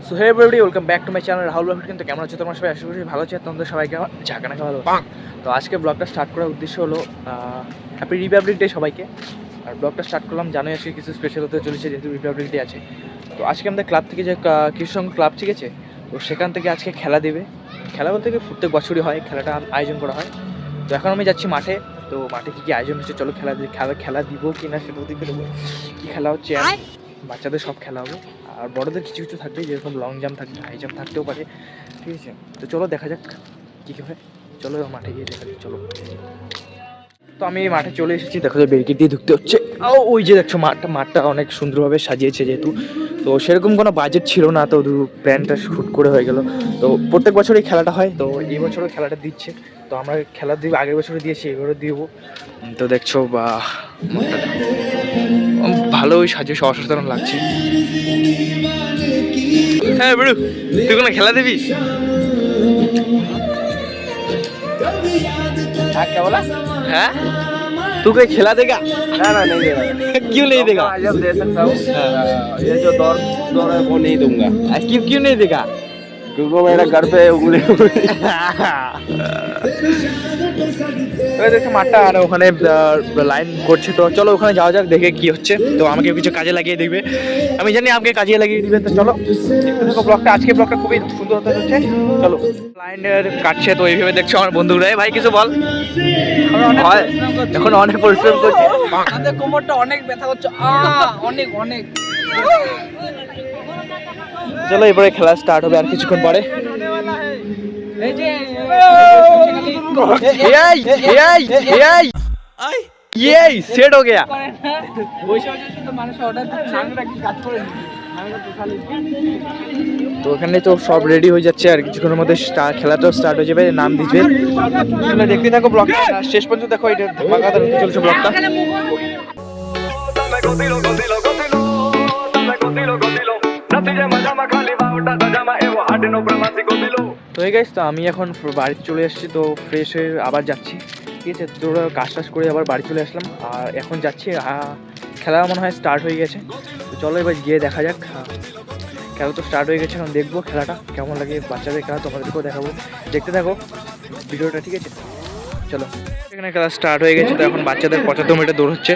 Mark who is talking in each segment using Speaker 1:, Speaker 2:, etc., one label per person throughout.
Speaker 1: So hey everybody, welcome back to my channel Rahul blog. কিন্তু কেমন আছো তোমরা সবাই? আশা করি ভালো আছো। তোমাদের সবাইকে আমার ঝাঁকানা ভালো। তো আজকে ব্লগটা স্টার্ট করার উদ্দেশ্য হলো হ্যাপি রিপাবলিক ডে সবাইকে। আর ব্লগটা স্টার্ট করলাম, জানোই আজকে কিছু স্পেশাল হতে চলেছে যেহেতু রিপাবলিক ডে আছে। তো আজকে আমাদের ক্লাব থেকে যে কৃষ্ণ ক্লাব ঠিক আছে, তো সেখান থেকে আজকে খেলা দেবে। খেলা বলতে প্রত্যেক বছরই হয়, খেলাটা আয়োজন করা হয়। তো এখন আমি যাচ্ছি মাঠে। তো মাঠে কী কী আয়োজন হচ্ছে চলো খেলা দিব কি না সেটাও দেখে দেবো। কী খেলা হচ্ছে, বাচ্চাদের সব খেলা হবে, আর বড়দের কিছু কিছু থাকবে, যেরকম লং জাম্প থাকবে, হাই জাম্প থাকতেও পারে, ঠিক আছে। তো চলো দেখা যাক কী কী হয়, চলো মাঠে গিয়ে দেখা যাক। চলো, তো আমি মাঠে চলে এসেছি, দেখো যে ব্যারিকেড দিয়ে ঢুকতে হচ্ছে। ওই যে দেখছো মাঠটা অনেক সুন্দরভাবে সাজিয়েছে যেহেতু, তো সেরকম কোনো বাজেট ছিল না, তো প্ল্যানটা শ্যুট করে হয়ে গেল। তো প্রত্যেক বছরই খেলাটা হয়, তো এই বছরও খেলাটা দিচ্ছে। তো আমরা খেলা দিব, আগের বছরও দিয়েছি, এবারও দিব। তো দেখছো বা মাঠটা ভালোই সাজিয়েছে, অসাধারণ লাগছে। হ্যাঁ বড়ু, তুই কোনো খেলা দিবি? হ্যাঁ, तू कोई खिला देगा?
Speaker 2: ना ना नहीं देगा।
Speaker 1: क्यों नहीं देगा?
Speaker 2: जब दे सकता हूँ, ये जो दौर है वो नहीं दूंगा।
Speaker 1: क्यों नहीं देगा?
Speaker 2: क्योंकि मेरा घर पे उंगली
Speaker 1: দেখছো মাঠটা, আর ওখানে লাইন করছে। তো চলো ওখানে যাওয়া যাক, দেখে কি হচ্ছে। তো আমাকে কিছু কাজে লাগিয়ে দিবে, আমি জানি আমাকে কাজে লাগিয়ে দিবে। তো চলো দেখো ব্লগটা, আজকে ব্লগটা খুবই সুন্দর হতে হচ্ছে। চলো, লাইন কাটছে, তো এইভাবে দেখছো আমার বন্ধুরা। ভাই কিছু বল। এখন অনেক পরিশ্রম করছে,
Speaker 3: আমাদের কোমরটা অনেক ব্যথা করছে, অনেক অনেক।
Speaker 1: চলো এবারে খেলা স্টার্ট হবে আর কিছুক্ষণ পরে।
Speaker 3: এই যে
Speaker 1: ये सेट हो गया। তো ওখানে তো সব রেডি হয়ে যাচ্ছে, আর কিছুক্ষণের মধ্যে খেলাটাও স্টার্ট হয়ে যাবে, নাম দিবে। দেখতে থাকো ব্লগটা, শেষ পর্যন্ত দেখো, এটা ধামাকাদার হতে চলছে ব্লগটা। তো এই গাইস, তো আমি এখন বাড়িতে চলে এসেছি, তো ফ্রেশ হয়ে আবার যাচ্ছি, ঠিক আছে। তোরা কাজ টাজ করে আবার বাড়ি চলে আসলাম, আর এখন যাচ্ছি। খেলা মনে হয় স্টার্ট হয়ে গেছে, তো চলো এবার গিয়ে দেখা যাক। খেলা তো স্টার্ট হয়ে গেছে, এখন দেখবো খেলাটা কেমন লাগে। বাচ্চাদের খেলা তোমাদেরকেও দেখাবো, দেখতে থাকো ভিডিওটা, ঠিক আছে। চলো, এখানে খেলা স্টার্ট হয়ে গেছে। তো এখন বাচ্চাদের 75 মিটার দৌড় হচ্ছে,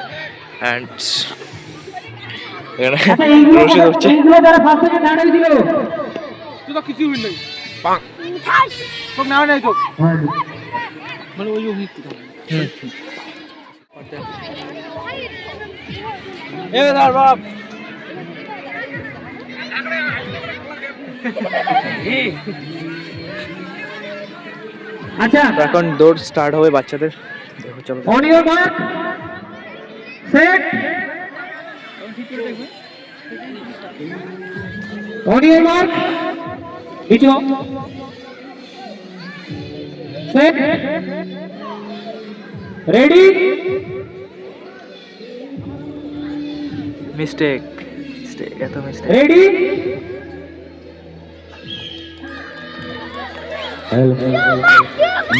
Speaker 1: অ্যান্ড রশিদ হচ্ছে।
Speaker 3: আচ্ছা,
Speaker 1: এখন দৌড় স্টার্ট হবে বাচ্চাদের, দেখো চলো।
Speaker 3: On your mark, set, on your mark, video, set, ready.
Speaker 1: Mistake, এত মিস্টেক।
Speaker 3: রেডি।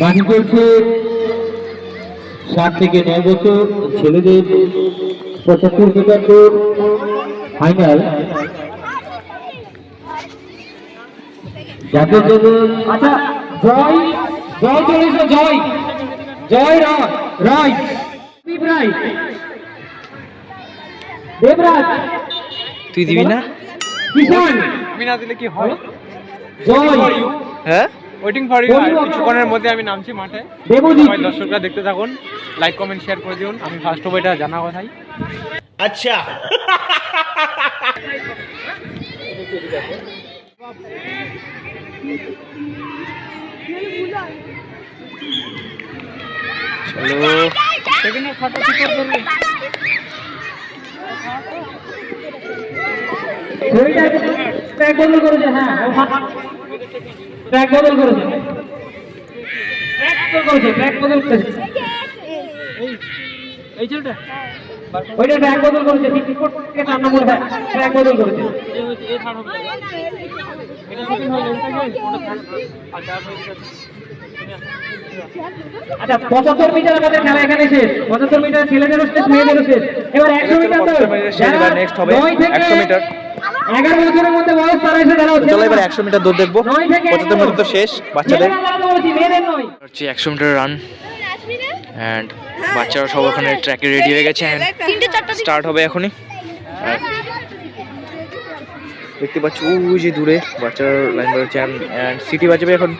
Speaker 3: বাকি চলছে 7 থেকে 9 বছর ছেলেদের 75 মিটার দৌড় ফাইনাল। যাদের জন্য আচ্ছা, জয় জয় চলেছে, জয় জয় রায় দেবরাজ, দেবরাজ
Speaker 1: তুই দিবি না?
Speaker 3: কিষান,
Speaker 2: আমি না দিলে কি হয়?
Speaker 3: জয়,
Speaker 1: হ্যাঁ,
Speaker 2: ওয়েটিং ফর ইউ। কিছুক্ষণের মধ্যে আমি নামছি মাঠে,
Speaker 3: দেবজিৎ,
Speaker 2: সবাই দর্শকরা দেখতে থাকুন, লাইক কমেন্ট শেয়ার করে দিন। আমি ফার্স্ট হবো, এটা জানা কথাই।
Speaker 4: अच्छा
Speaker 1: চলো।
Speaker 3: সেকেন্ডের ফটো কি করবে? ওইটা ট্র্যাক বদল করেছে, হ্যাঁ ট্র্যাক বদল করেছে, ট্র্যাক বদল করেছে এই ছেলেটা, ওইটা ট্র্যাক বদল করেছে, ঠিক করতে টানা করে ট্র্যাক বদল করেছে। এই থার্ড হবে, এটা সেকেন্ড হয়ে যাবে, আচ্ছা 75 মিটার আমাদের খেলা এখানে শেষ। 75 মিটার ছেলেদেরও শেষ, মেয়েদেরও শেষ। এবার 100 মিটার,
Speaker 1: নেক্সট হবে 100 মিটার।
Speaker 3: 11 বছরের মধ্যে বয়স তারা এসে দাঁড়াও।
Speaker 1: চলো এবার 100 মিটার দৌড় দেখবো। 75 মিনিট তো শেষ বাচ্চাদের।
Speaker 3: মেয়েদের নয়।
Speaker 1: হচ্ছে 100 মিটার রান অ্যান্ড বাচ্চারা সব ওখানে ট্র্যাকে রেডি হয়ে গেছে অ্যান্ড স্টার্ট হবে এখনই। আর দেখতে পাচ্ছ ওই যে দূরে বাচ্চারা লাইন বাজাচ্ছে অ্যান্ড সিটি বাজাবে এখন,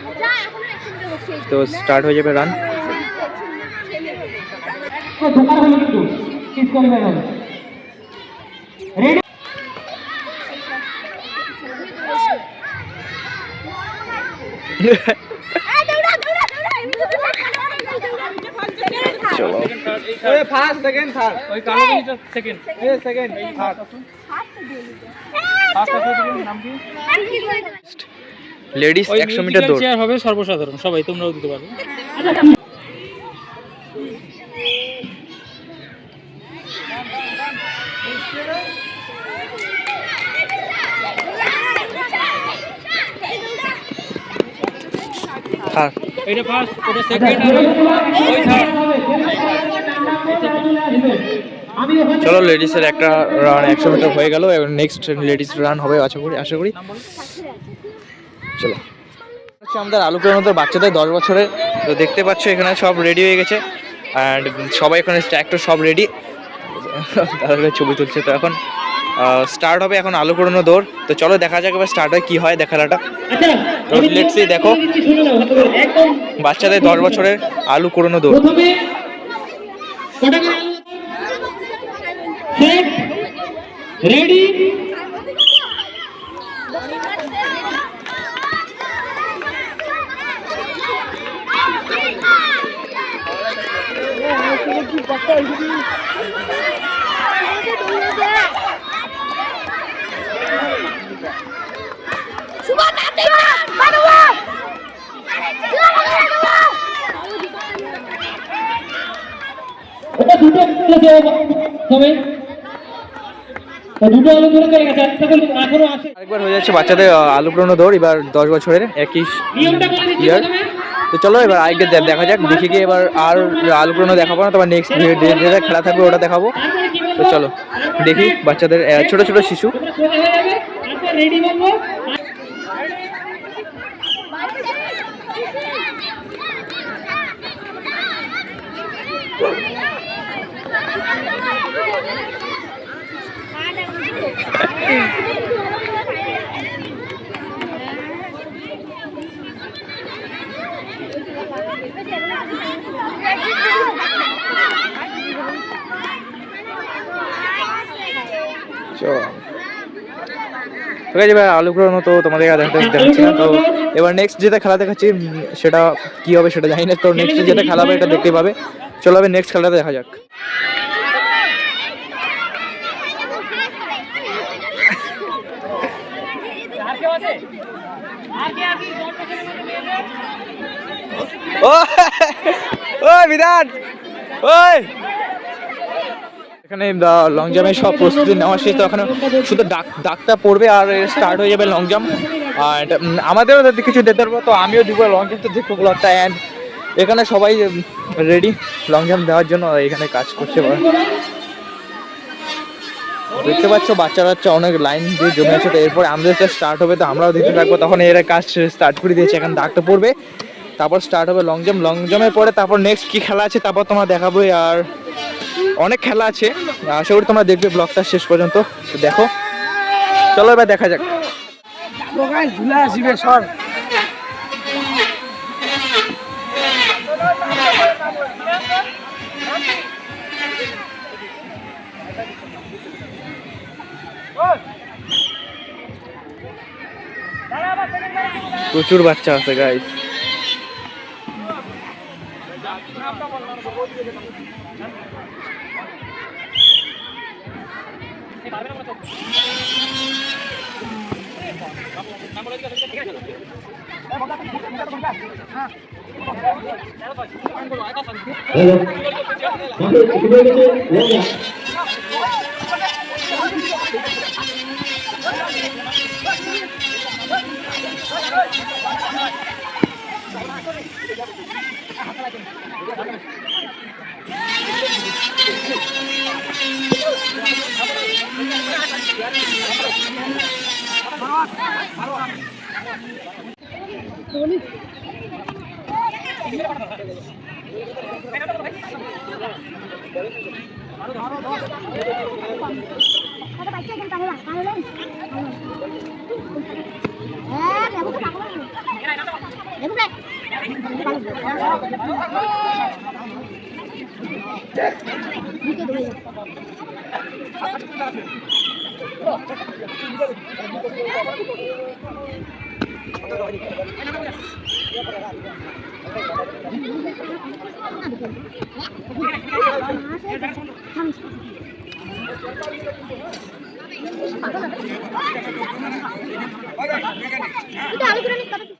Speaker 1: তো স্টার্ট হয়ে যাবে রান।
Speaker 3: ঢোকার হলো কিন্তু ডিসকোয়ালিফাই হবে। রেডি
Speaker 1: চলো
Speaker 2: ফার্স্ট সেকেন্ড থার্ড ওই কালো জিনিসটা সেকেন্ড সেকেন্ড থার্ড ফার্স্ট আছে নাম কি
Speaker 1: লেডিস 100 মিটার দৌড়।
Speaker 2: চেয়ার হবে সর্বসাধারণ সবাই তোমরাও দিতে পারবে।
Speaker 1: হ্যাঁ
Speaker 2: এটা ফার্স্ট ওটা সেকেন্ড আর ওই থার্ড।
Speaker 1: চলো লেডিসের একটা রান 100 মিটার হয়ে গেল, এবার নেক্সট লেডিস রান হবে আশা করি। চলো হচ্ছে আমাদের আলু প্রেরণাদের বাচ্চাদের 10 বছরের, তো দেখতে পাচ্ছ এখানে সব রেডি হয়ে গেছে অ্যান্ড সবাই এখানে ট্র্যাক্টর সব রেডি, তাদের ছবি তুলছে। তো এখন স্টার্ট হবে এখন আলু কুড়ানো দৌড়। তো চলো দেখা যাক এবার স্টার্ট হয় কি হয় খেলাটা। তো লেটস সি, দেখো বাচ্চাদের 10 বছরের আলু কুড়ানো দৌড়।
Speaker 3: প্রথমে কটা করে আলু সেট রেডি ওটা দুটো হবে দুটো আলু ধরে চলে গেছে, একটা করে এখনো আছে।
Speaker 1: আরেকবার হয়ে যাচ্ছে বাচ্চাদের আলু কুড়ানো দৌড়, এবার 10 বছরের একই
Speaker 3: নিয়মটা বলে দিচ্ছি
Speaker 1: ইয়ার।
Speaker 3: প্রথমে
Speaker 1: তো চলো এবার আরেকটা দেখা যাক, দেখে গিয়ে এবার আর আলু কুড়ানো দেখাবো না, তোমার নেক্সট যেটা খেলা থাকবে ওটা দেখাবো।
Speaker 3: তারপরে কি বলবো?
Speaker 1: তো চলো দেখি বাচ্চাদের ছোট ছোট শিশু।
Speaker 3: তোমরা সোজা হয়ে যাবে, তারপর রেডি বলবো।
Speaker 1: ঠিক আছে এবার আলু কুড়ানো তো তোমাদের দেখাচ্ছি না। তো এবার নেক্সট যেটা খেলা দেখাচ্ছি সেটা কি হবে সেটা জানি না। তো নেক্সট যেটা খেলা হবে এটা দেখতে পাবে। চলো হবে নেক্সট খেলাটা দেখা যাক। ওই বিরাট ওই এখানে লং জাম্পের সব প্রস্তুতি নেওয়া শেষ। তো এখানে শুধু ডাকটা পড়বে আর স্টার্ট হয়ে যাবে লং জাম্প। আর আমাদেরও কিছু দিতে পারবো, তো আমিও দিব লং জাম্প, তো দেখবো ব্লগটা। অ্যান্ড এখানে সবাই রেডি লং জাম্প দেওয়ার জন্য এখানে কাজ করছে। দেখতে পাচ্ছ বাচ্চা অনেক লাইন দিয়ে জমে আছে। তো এরপর আমাদের স্টার্ট হবে, তো আমরাও দেখতে থাকবো। তখন এরা কাজ স্টার্ট করে দিয়েছে, এখন ডাকটা পড়বে, তারপর স্টার্ট হবে লং জাম্প। লং জাম্পের পরে তারপর নেক্সট কি খেলা আছে তারপর তোমরা দেখাবো। আর অনেক খেলা আছে, আশা করি তোমরা দেখবে ব্লগটা শেষ পর্যন্ত। তো দেখো চলো এবার দেখা যাক। প্রচুর বাচ্চা আছে গাইস।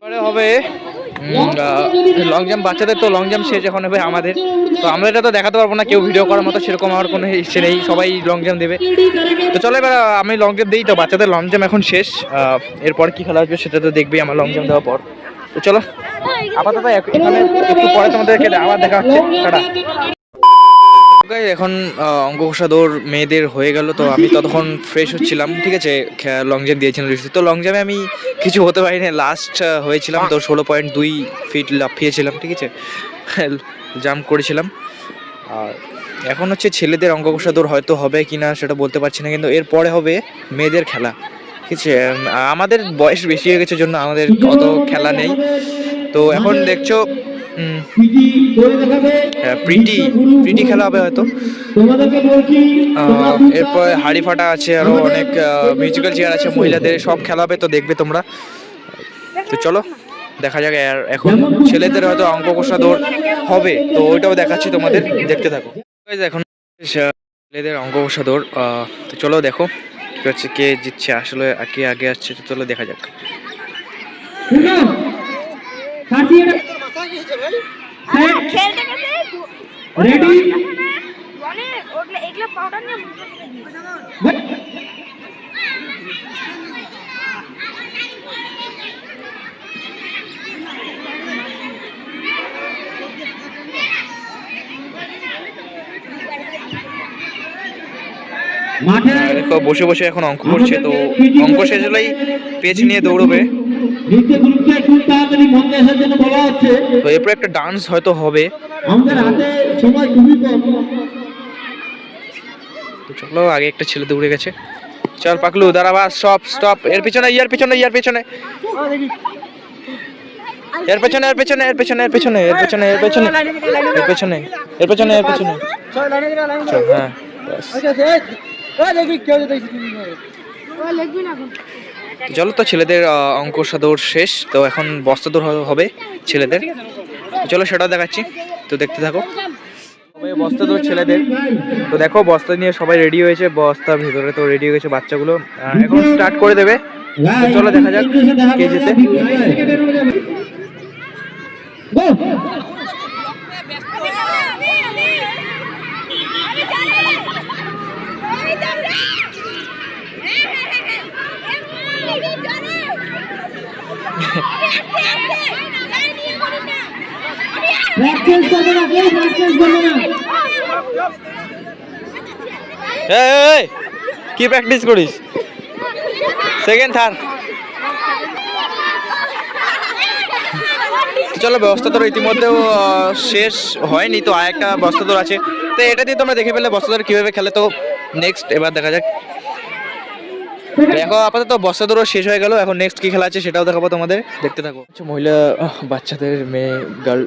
Speaker 1: এবারে হবে লং জাম্প বাচ্চাদের। তো লং জাম্প শেষ, এখন হবে আমাদের। তো আমরা এটা তো দেখাতে পারবো না, কেউ ভিডিও করার মতো সেরকম আমার কোনো ইচ্ছে নেই, সবাই লং জাম্প দেবে। তো চলো এবার আমি লং জাম্প দিই। তো বাচ্চাদের লং জাম্প এখন শেষ, এরপর কি খেলা আসবে সেটা তো দেখবি আমার লং জাম্প দেওয়ার পর। তো চলো আপাতত এখানে একটু পরে তোমাদেরকে আবার দেখা হচ্ছে, টাটা। এখন অঙ্ক ঘোষা দৌড় মেয়েদের হয়ে গেল। তো আমি ততক্ষণ ফ্রেশ হচ্ছিলাম, ঠিক আছে, লং জাম্প দিয়েছিলাম। তো লং জাম্পে আমি কিছু হতে পারিনি, লাস্ট হয়েছিলাম। তো 16.2 ফিট লাফিয়েছিলাম, ঠিক আছে, জাম্প করেছিলাম। আর এখন হচ্ছে ছেলেদের অঙ্ক ঘোষা দৌড়, হয়তো হবে কি না সেটা বলতে পারছি না, কিন্তু এরপরে হবে মেয়েদের খেলা, ঠিক আছে। আমাদের বয়স বেশি হয়ে গেছে জন্য আমাদের অত খেলা নেই। তো এখন দেখছো প্রিটি খেলা হবে হয়তো। এরপর হাড়ি ফাটা আছে, আরো অনেক মিউজিক্যাল চেয়ার আছে, মহিলাদের সব খেলা হবে, তো দেখবে তোমরা। তো চলো দেখা যাক। আর এখন ছেলেদের হয়তো অঙ্ক কষা দৌড় হবে, তো ওইটাও দেখাচ্ছি তোমাদের, দেখতে থাকো। এখন ছেলেদের অঙ্ক কষা দৌড়, তো চলো দেখো কি হচ্ছে, কে জিতছে আসলে, কে আগে আসছে। তো চলো দেখা যাক।
Speaker 3: রেডি
Speaker 1: দেখো বসে বসে এখন অঙ্ক করছে। তো অঙ্ক শেষ হলেই পেজ নিয়ে দৌড়বে। তো এরপর একটা ডান্স হয়তো হবে। তো চলো, আগে একটা ছেলে দৌড়ে গেছে। চল পাকলু দাঁড়া, বাস স্টপ স্টপ। এর পিছনে এর পিছনে এর পিছনে এর পেছনে এর পেছনে এর পেছনে এর পেছনে এর পেছনে এর পেছনে এর পেছনে এর পেছনে এর পেছনে। চল হ্যাঁ চলো। তো ছেলেদের অঙ্ক দৌড় শেষ, তো এখন বস্তা দৌড় হবে ছেলেদের। চলো সেটাও দেখাচ্ছি, তো দেখতে থাকো। বস্তা দৌড় ছেলেদের। তো দেখো বস্তা নিয়ে সবাই রেডি হয়েছে, বস্তার ভিতরে তো রেডি হয়ে গেছে বাচ্চাগুলো, এখন স্টার্ট করে দেবে। তো চলো দেখা যাক কে জেতে। কি প্র্যাকটিস করিস? Second third. চলো বস্তা দৌড় ইতিমধ্যেও শেষ হয়নি, তো আর একটা বস্তা দৌড় আছে। তো এটা দিয়ে তোমরা দেখে ফেলে বস্তা দৌড় কিভাবে খেলে। তো নেক্সট এবার দেখা যাক। দেখো আপাতত বস্তা দৌড় শেষ হয়ে গেল, এখন নেক্সট কি খেলা আছে সেটাও দেখাবো তোমাদের, দেখতে থাকো। মহিলা বাচ্চাদের মেয়েদের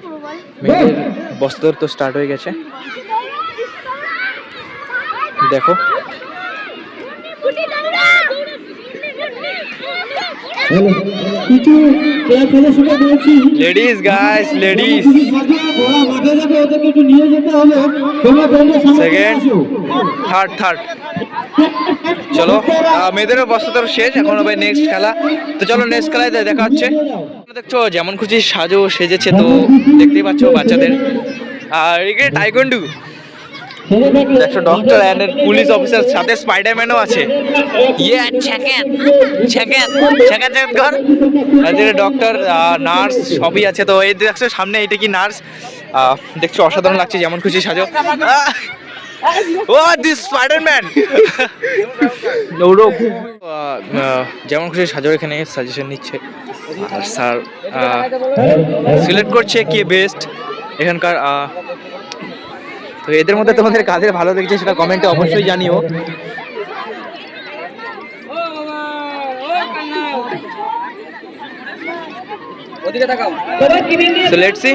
Speaker 1: বস্তা দৌড় তো স্টার্ট হয়ে গেছে, দেখো। Ladies guys, ladies second third. চলো মেয়েদেরও বস্তা দৌড় শেষ, এখন হবে নেক্সট খেলা। তো চলো নেক্সট খেলায় দেখা হচ্ছে। দেখছো যেমন খুশি সাজো সেজেছে, তো দেখতেই পাচ্ছ বাচ্চাদের। আর এখানে টাইকোয়ান্ডো দেখছো, ডক্টর অ্যান্ড পুলিশ অফিসার, সাথে স্পাইডারম্যানও আছে। ডক্টর নার্স সবই আছে। তো এই দেখছো সামনে, এটা কি নার্স? দেখছো অসাধারণ লাগছে, যেমন খুশি সাজো। ও দিস স্পাইডারম্যান যেমন খুশি সাজার এখানে সাজেশন নিচ্ছে আর স্যার সিলেক্ট করছে কে বেস্ট এখানকার তো এদের মধ্যে তোমাদের কাদের ভালো লেগেছে সেটা কমেন্টে অবশ্যই জানিও।
Speaker 2: ওদিকে তাকাও।
Speaker 1: সো লেটস সি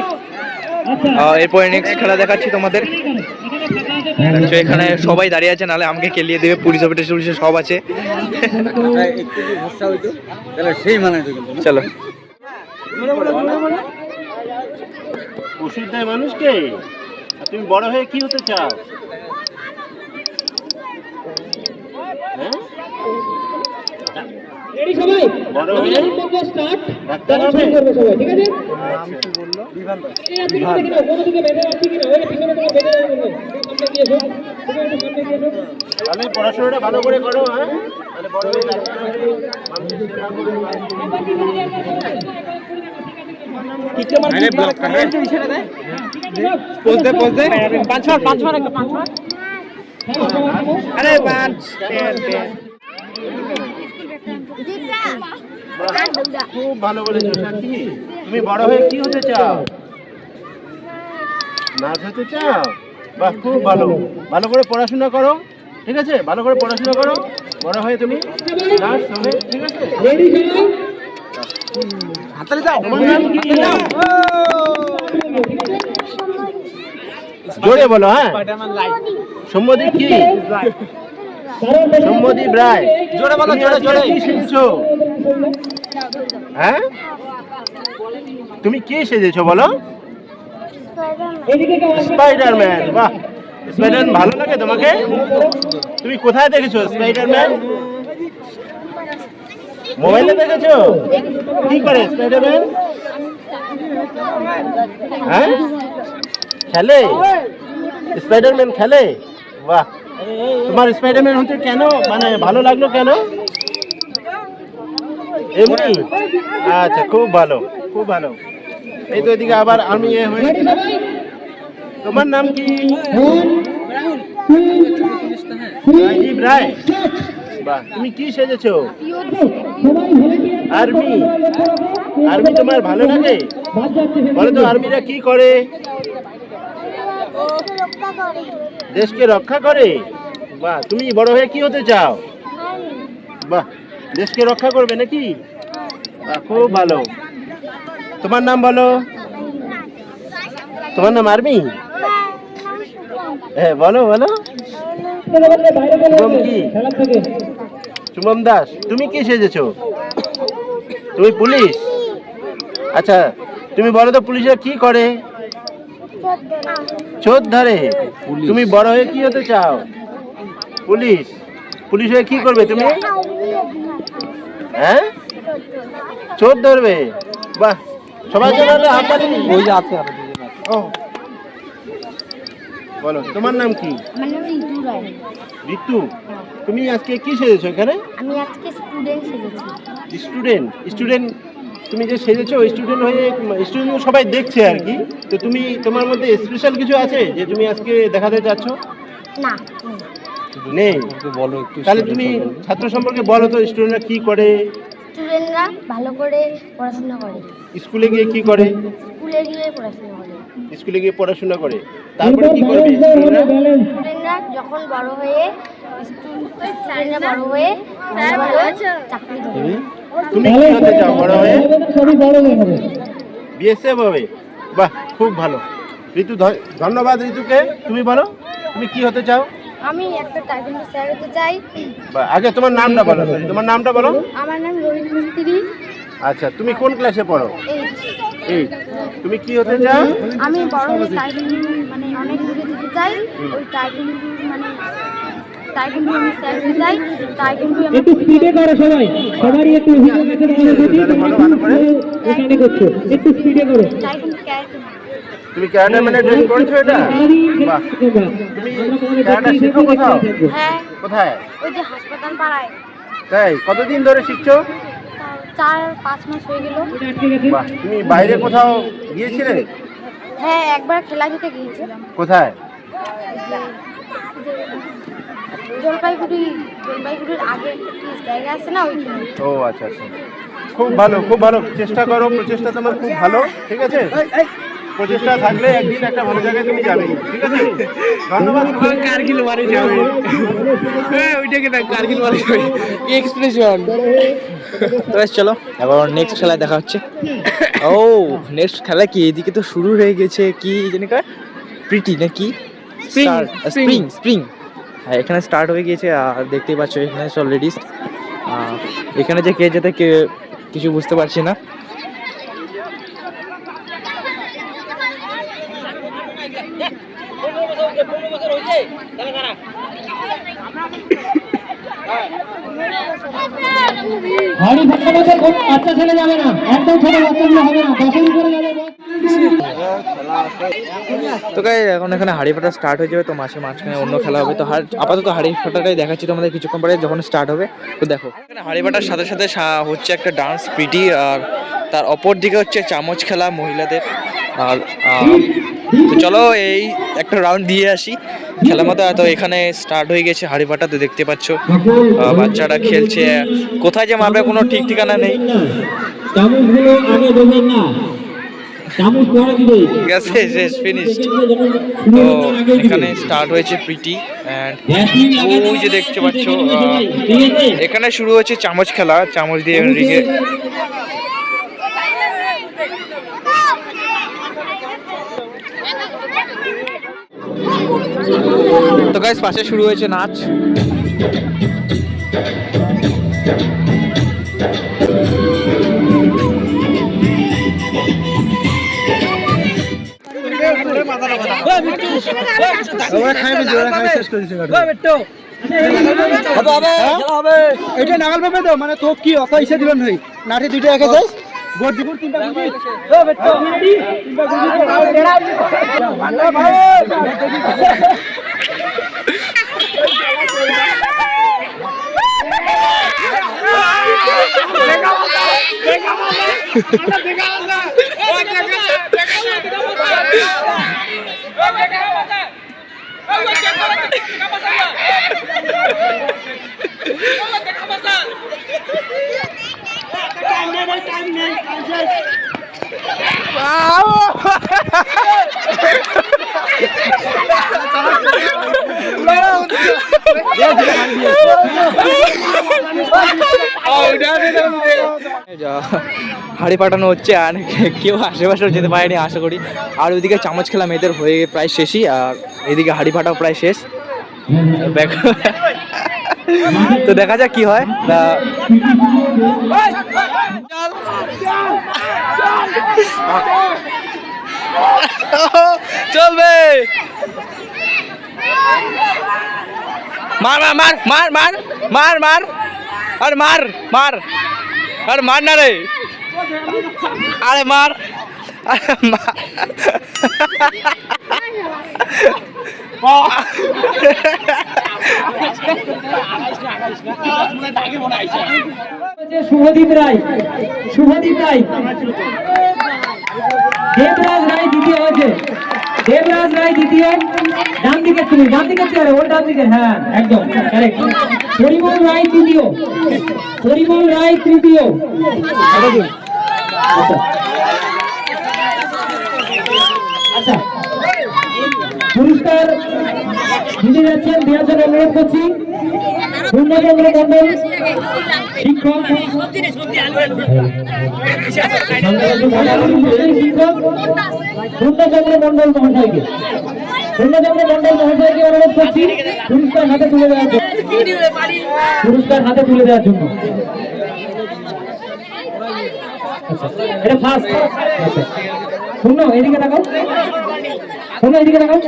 Speaker 1: এরপরে নেক্সট খেলা দেখাচ্ছি তোমাদের। তো এখানে সবাই দাঁড়িয়ে আছে, নাহলে আমাকে কেলিয়ে দেবে, পুলিশ অফিসার সব আছে। চলো
Speaker 4: ওষুধ দেয় মানুষকে, আর তুমি বড় হয়ে কি হতে চাও? হ্যাঁ?
Speaker 3: রেডি সবাই,
Speaker 4: বড় হয়ে
Speaker 3: স্টার্ট,
Speaker 4: ডাক্তার হবে?
Speaker 3: সবাই ঠিক আছে? এই আপনি দেখেন কোন দিকে বেঁধে আছে কিনা, ওই পিছনে থেকে বেঁধে রাখবেন। সামনে দিয়ে যাও, তুমি একটু সামনে দিয়ে যাও।
Speaker 4: তাহলে পড়াশোনাটা ভালো করে করো, হ্যাঁ? তাহলে বড় হয়ে ডাক্তার হবে, মানুষের সেবা করবে। খুব ভালো বলেছো সাক্ষী। তুমি বড় হয়ে কি হতে চাও? নার্স হতে চাও? বাহ, খুব ভালো। ভালো করে পড়াশোনা করো, ঠিক আছে? ভালো করে পড়াশোনা করো, বড় হয়ে তুমি নার্স হবে, ঠিক আছে?
Speaker 3: রেডি সবাই,
Speaker 1: হাততালি দাও।
Speaker 4: তোমার নাম কি? জোরে বলো, হ্যাঁ? সম্মদীপ কি? সম্মদীপ রায়।
Speaker 1: জোরে বলো,
Speaker 4: তুমি
Speaker 1: জোরে
Speaker 4: আজকে
Speaker 1: জোরে।
Speaker 4: কি শিখেছো? হ্যাঁ, তুমি কি সেজেছো বলো?
Speaker 3: এদিকে কেউ আসবে?
Speaker 4: স্পাইডারম্যান। বাহ, স্পাইডারম্যান ভালো লাগে তোমাকে? তুমি কোথায় দেখেছো স্পাইডারম্যান? মোবাইলে দেখেছো? কি করে স্পাইডারম্যান? হ্যাঁ, খেলে? স্পাইডারম্যান খেলে? বাহ, তোমার স্পাইডারম্যান হতে কেন মানে ভালো লাগলো কেন? এমনি? আচ্ছা, খুব ভালো, খুব ভালো। এই তো এদিকে আবার আমি
Speaker 3: রেডি সবাই,
Speaker 4: তোমার নাম কি?
Speaker 3: 1 2
Speaker 4: রাজীব রায়। বাহ, তুমি কি সেজেছো?
Speaker 3: সবাই ভলেন্টিয়ার
Speaker 4: আর্মি। আর্মি তোমার ভালো লাগে?
Speaker 3: বাদ যাচ্ছে।
Speaker 4: বলো তো, আর্মিরা কি করে? দেশকে রক্ষা করে। বাহ, তুমি বড় হয়ে কি হতে চাও? বাহ, দেশকে রক্ষা করবে নাকি? বাহ, খুব ভালো। তোমার নাম বলো। তোমার নাম আর্মি? হ্যাঁ, বলো বলো।
Speaker 3: বাইরে চলে
Speaker 4: শুভম
Speaker 3: যাবে
Speaker 4: কি?
Speaker 3: খেলা থেকে।
Speaker 4: শুভম দাস। তুমি কি সেজেছো? তুমি পুলিশ? আচ্ছা, তুমি বলো তো পুলিশরা কি করে? চোর ধরে। তুমি বড় হয়ে কি হতে চাও? পুলিশ। পুলিশ হয়ে কি করবে তুমি? হ্যাঁ, চোর ধরবে। বাহ, সবাই জন্য হাততালি।
Speaker 1: ওই যে আছে আরো
Speaker 4: ও, বলো তোমার নাম কি?
Speaker 5: আমার নাম ঋতু রায়।
Speaker 4: ঋতু। তুমি আজকে কি সেজেছো এখানে?
Speaker 5: আমি আজকে স্টুডেন্ট সেজেছি।
Speaker 4: স্টুডেন্ট। স্টুডেন্ট তুমি যে সেজেছো, স্টুডেন্ট হয়ে স্টুডেন্ট সবাই দেখছে আর কি। তো তুমি, তোমার মধ্যে স্পেশাল কিছু আছে যে তুমি আজকে দেখাতে চাচ্ছ?
Speaker 5: না,
Speaker 4: নেই।
Speaker 1: বলো একটু।
Speaker 4: তাহলে তুমি ছাত্র সম্পর্কে বলো তো, স্টুডেন্টরা কি করে?
Speaker 5: স্টুডেন্টরা ভালো করে পড়াশোনা করে,
Speaker 4: স্কুলে গিয়ে কি করে?
Speaker 5: স্কুলে গিয়ে পড়াশোনা করে।
Speaker 4: স্কুলে গিয়ে পড়াশোনা করে, তারপরে কি করবে স্টুডেন্টরা?
Speaker 5: স্টুডেন্টরা যখন বড় হয়ে স্টুডেন্টরা বড় হয়ে চাকরি করে।
Speaker 4: তুমি কি হতে চাও বড় হয়ে?
Speaker 3: সবই বড় হয়ে হবে।
Speaker 4: বিএসএফ হবে। বাহ, খুব ভালো। ঋতু, ধন্যবাদ ঋতুকে। তুমি বলো, তুমি কি হতে চাও?
Speaker 5: আমি একটা টাইপিং স্যার হতে চাই।
Speaker 4: বা আগে তোমার নামটা বলো। sorry, তোমার নামটা বলো।
Speaker 5: আমার নাম রোহিত মিস্ত্রি।
Speaker 4: আচ্ছা, তুমি কোন ক্লাসে পড়ো?
Speaker 5: এই
Speaker 4: এই, তুমি কি হতে চাও?
Speaker 5: আমি বড় হয়ে টাইপিং মানে অনেক দূরে যেতে চাই। ওই টাইপিং মানে টাইপিং আমি স্যার হতে চাই। টাইপিং আমি
Speaker 3: একটু স্পিডে করো সবাই, সবারই একটু হিসেব আছে এখানে করছো, একটু স্পিডে করো।
Speaker 5: Typing character.
Speaker 4: তুমি ক্যারাটে মানে ট্রেন করেছো এটা? বাহ, তুমি ক্যারাটে শেখো কোথাও?
Speaker 5: হ্যাঁ,
Speaker 4: কোথায়?
Speaker 5: ওই যে হাসপাতাল পাড়ায়।
Speaker 4: তাই, কতদিন ধরে শিখছো?
Speaker 5: 4-5 মাস হয়ে গেল।
Speaker 4: বাহ, তুমি বাইরে কোথাও গিয়েছিলে?
Speaker 5: হ্যাঁ, একবার খেলা খেতে গিয়েছিলাম।
Speaker 4: কোথায়?
Speaker 5: জলপাইগুড়ির আগে একটা জায়গা আছে না ওইখানে।
Speaker 4: ও আচ্ছা আচ্ছা, খুব ভালো খুব ভালো, চেষ্টা করো, প্রচেষ্টা তোমার খুব ভালো, ঠিক আছে? প্রচেষ্টা থাকলে একদিন একটা ভালো জায়গায় তুমি যাবে, ঠিক আছে? ধন্যবাদ।
Speaker 1: কার্গিল মারি যাবে, ওইটাকে না কার্গিল মারি যাবে এক্সপ্রেশন। তো বেশ চলো এবার নেক্সট খেলায় দেখা হচ্ছে। ও নেক্সট খেলা কি এদিকে তো শুরু হয়ে গেছে, কি জানি কয় প্রীতি নাকি স্প্রিং স্প্রিং, হ্যাঁ এখানে স্টার্ট হয়ে গিয়েছে। আর দেখতেই পাচ্ছ এখানে সব লেডিস, এখানে যে কে যেতে কে কিছু বুঝতে পারছি না।
Speaker 3: হাড়ি ফাটা মধ্যে কোনো বাচ্চা ছেলে যাবে না, একদম ছোট বাচ্চাগুলো হবে না, 10 এর উপরে যাবে।
Speaker 1: তো গাইস এখন এখানে হাড়ি ফাটা স্টার্ট হয়ে যাবে, তো মাঝখানে অন্য খেলা হবে। তো আপাতত হাড়ি ফাটাটাই দেখাচ্ছি তোমাদের কিছুক্ষণ পরে যখন স্টার্ট হবে। তো দেখো এখানে হাড়ি ফাটার সাথে সাথে হচ্ছে একটা ডান্স পিটি, আর তার অপর দিকে হচ্ছে চামচ খেলা মহিলাদের। আর তো চলো এই একটা রাউন্ড দিয়ে আসি খেলার মতো। তো এখানে স্টার্ট হয়ে গেছে হাড়ি ফাটা, তো দেখতে পাচ্ছ বাচ্চারা খেলছে, কোথায় যে মাপে কোনো ঠিক ঠিকানা নেই।
Speaker 3: চামচগুলো আগে দেবেন না, চামচ পরে দিবে,
Speaker 1: ঠিক আছে, শেষ ফিনিশড। তো এখানে স্টার্ট হয়েছে প্রীতি, অ্যান্ড ওই যে দেখতে পাচ্ছ এখানে শুরু হয়েছে চামচ খেলা, চামচ দিয়ে রিঙে। তো গাইস পাশে শুরু হয়েছে নাচ।
Speaker 2: এটা নাগাল পাবে তো, মানে তো কি অত ইসে দিবেন ভাই, নাঠি দুইটা একে যাই গোট দিবুর তিনটা গুজি। ও বেটো তিনটা
Speaker 1: হাড়ি পাঠানো হচ্ছে, আর কেউ আশেপাশেও যেতে পারেনি আশা করি। আর ওইদিকে চামচ খেলা মেয়েদের হয়ে প্রায় শেষই, আর এদিকে হাড়ি ফাটাও প্রায় শেষ। তো দেখা যাক কি হয়। চলবে, মার মার মার মার মার মার আর মার মার আর মার না রে, আরে মার, আরে মার।
Speaker 3: শুভদীপ রায়, শুভদীপ রায়, দেবরাজ রায় দ্বিতীয় হয়েছে, দেবরাজ রায় দ্বিতীয়। ডান দিকে তুমি, ডান দিকে চেয়ারে, ওর ডান দিকে, হ্যাঁ একদম কারেক্ট। পরিমল রায় তৃতীয়, পরিমল রায় তৃতীয়। আচ্ছা পুরস্কার দিতে যাচ্ছেন, দেওয়ার জন্য অনুরোধ করছি পূর্ণচন্দ্র মন্ডল শিক্ষক, শিক্ষক পূর্ণচন্দ্র মন্ডল মহাশয়কে, পূর্ণচন্দ্র মন্ডল মহাশয়কে অনুরোধ করছি পুরস্কার হাতে তুলে দেওয়ার জন্য, পুরস্কার হাতে তুলে দেওয়ার জন্য। এটা ফার্স্ট। শুনো এদিকে তাকাও, শুনো এদিকে তাকাও।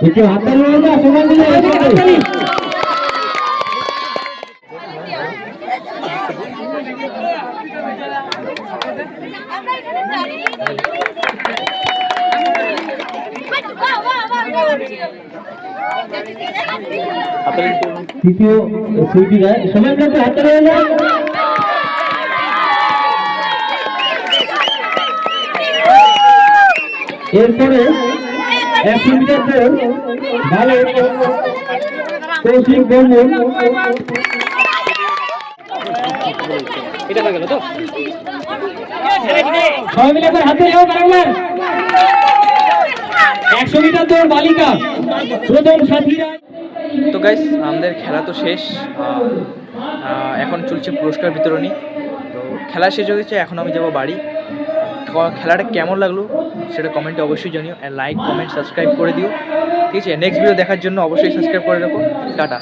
Speaker 3: একটু হাতে নিয়ে যা, সমান দিলে তৃতীয় সুইটি রায়, সবাই মিলে একটু হাততালি হয়ে যায়। এরপরে 100 মিটার দৌড় বালক কৌশিক বর্মন। সবাই মিলে একবার হাতে হোক আরেকবার। 100 মিটার দৌড় বালিকা প্রথম সাথী রায়।
Speaker 1: তো গাইস আমাদের খেলা তো শেষ, এখন চলছে পুরস্কার বিতরণী। তো খেলা শেষ হয়ে গেছে, এখন আমি যাবো বাড়ি। খেলাটা কেমন লাগলো সেটা কমেন্টে অবশ্যই জানিও, লাইক কমেন্ট সাবস্ক্রাইব করে দিও। ঠিক আছে, নেক্সট ভিডিও দেখার জন্য অবশ্যই সাবস্ক্রাইব করে রাখো। টাটা।